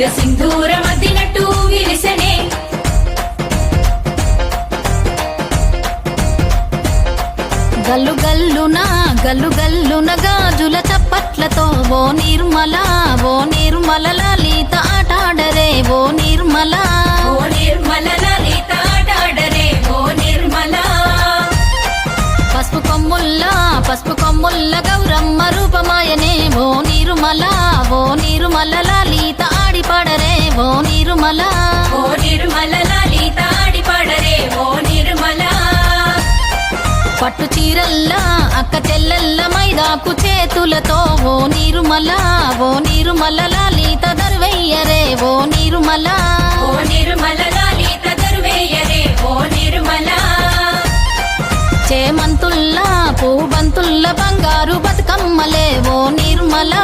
మీద సింధూరం అద్దినట్టు విరిసెనే గల్లు గల్లున గాజుల చప్పట్లతో ఓ నిర్మల లలిత ఆటాడరే ఓ నిర్మల లలిత ఆటాడరే ఓ నిర్మల పసుపు కొమ్ముల్ల గౌరమ్మ రూపమాయనే ఓ నిర్మల లలిత ఆడిపాడరే ఓ నిర్మల లలిత ఆడిపాడరే ఓ నిర్మల పట్టు చీరల్లా అక్క చెల్లెల్ల మైదాకు చేతులతో ఓ నిర్మల లలిత దర్వెయ్యరే ఓ నిర్మల లలిత దర్వేయరే ఓ నిర్మల చేమంతుల్లా పూబంతుల్ల బంగారు బతుకమ్మలే ఓ నిర్మల